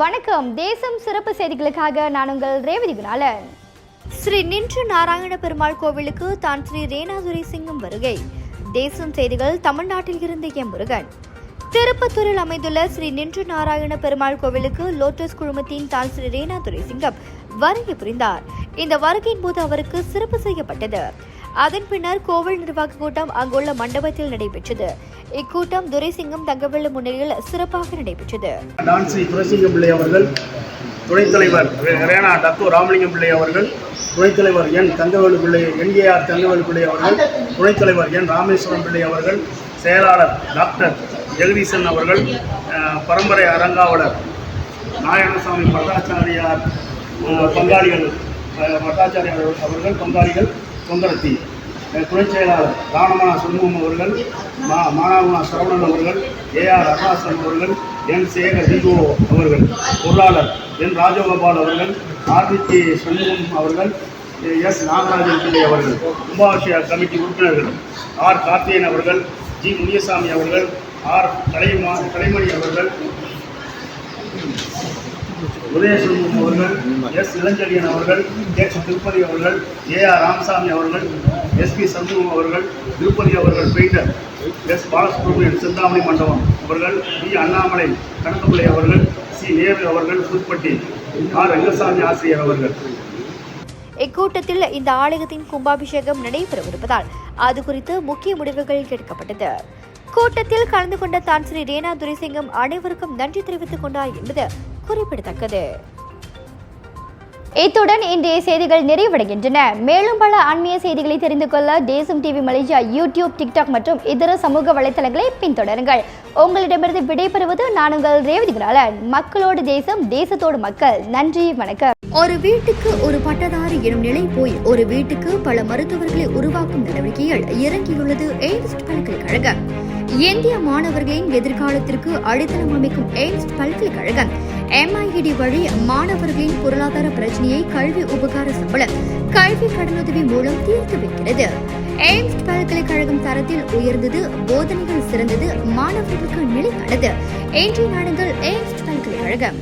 வணக்கம். தேசம் சிறப்பு செய்திகளுக்காக நான் உங்கள் ரேவதி குணாலன். ஸ்ரீ நின்ற நாராயண பெருமாள் கோவிலுக்கு தான் ஸ்ரீ ரேணா துரைசிங்கம் வருகை. தேசம் செய்திகள். தமிழ்நாட்டில் இருந்து எம் முருகன். திருப்பத்தூரில் அமைந்துள்ள ஸ்ரீ நின்ற நாராயண பெருமாள் கோவிலுக்கு லோட்டஸ் குழுமத்தின் தான் ஸ்ரீ ரேணா துரைசிங்கம் வருகை புரிந்தார். இந்த வருகையின் போது அவருக்கு சிறப்பு செய்யப்பட்டது. அதன் பின்னர் கோவில் நிர்வாக கூட்டம் அங்குள்ள மண்டபத்தில் நடைபெற்றது. இக்கூட்டம் துரைசிங்கம் தங்கவேலு முன்னிலையில் சிறப்பாக நடைபெற்றது. ஸ்ரீ துரைசிங்கம் பிள்ளை அவர்கள், துணைத் தலைவர் ரேணா டத்து ராமலிங்கம் பிள்ளை அவர்கள், துணைத் தலைவர் தங்கவேலு பிள்ளை NAR தங்கவேலு பிள்ளை அவர்கள், துணைத் தலைவர் ராமேஸ்வரம் பிள்ளை அவர்கள், செயலாளர் டாக்டர் ஜெகதீசன் அவர்கள், பரம்பரை அரங்காவலர் நாராயணசாமி பட்டாச்சாரியார் பங்காளிகள், பட்டாச்சாரியார் அவர்கள் பங்காளிகள், தொங்கரத்தி துணைச் செயலாளர் ராணமனா சுண்முகம் அவர்கள், மானாகுணா சரவணன் அவர்கள், AR அருணாசன் அவர்கள், சேகர் தீபோ அவர்கள், பொருளாளர் ராஜகோபால் அவர்கள், RDK சண்முகம் அவர்கள், S நாகராஜன் பிள்ளை அவர்கள், கும்பாபிஷேக கமிட்டி உறுப்பினர்கள் கார்த்தியன் அவர்கள், G முனியசாமி அவர்கள், கலைமணி அவர்கள், உதயசண்முகம் அவர்கள், S இளஞ்செழியன் அவர்கள், திருப்பதி அவர்கள், AR ராமசாமி அவர்கள், SP சண்முகம் அவர்கள், திருப்பதி அவர்கள் பெயிண்டர், S பாலசுப்ரமணியன் சிந்தாமணி மண்டபம் அவர்கள், B அண்ணாமலை கணக்கப்பிள்ளை அவர்கள், C நேரு அவர்கள், புதுப்பட்டி R ரங்கசாமி ஆசிரியர் அவர்கள். இக்கூட்டத்தில் இந்த ஆலயத்தின் கும்பாபிஷேகம் நடைபெறவிருப்பதால் அது குறித்து முக்கிய முடிவுகள் எடுக்கப்பட்டது. கூட்டத்தில் கலந்து கொண்ட தான் ஸ்ரீ ரேணா துரைசிங்கம் அனைவருக்கும் நன்றி தெரிவித்துக் கொண்டார் என்பது குறிப்பிடத்தக்கது. இத்துடன் இன்றைய செய்திகள் நிறைவடைகின்றன. மேலும் பல ஆன்மீக செய்திகளை தெரிந்து கொள்ள தேசம் டிவி மலேசியா யூடியூப், டிக்டாக் மற்றும் இதர சமூக வலைதளங்களை பின்தொடருங்கள். உங்களிடமிருந்து விடைபெறுவது நான் உங்கள் ரேவதி குணாலன். மக்களோடு தேசம், தேசத்தோடு மக்கள். நன்றி, வணக்கம். ஒரு வீட்டுக்கு ஒரு பட்டதாரி எனும் நிலை போய் ஒரு வீட்டுக்கு பல மருத்துவர்களை உருவாக்கும் நடவடிக்கையில் இறங்கியுள்ளது எய்ம்ஸ் பல்கலைக்கழகம். இந்திய மாணவர்களின் எதிர்காலத்திற்கு அடித்தளம் அமைக்கும் எய்ம்ஸ் பல்கலைக்கழகம் MIED வழி மாணவர்களின் பொருளாதார பிரச்சனையை கல்வி உபகார சம்பளம், கல்வி கடனுதவி மூலம் தீர்த்து வைக்கிறது. எய்ம்ஸ் பல்கலைக்கழகம் தரத்தில் உயர்ந்தது, போதனைகள் சிறந்தது, மாணவர்களுக்கு நிலையானது. இன்றைய நாடுகள் எய்ம்ஸ் பல்கலைக்கழகம்.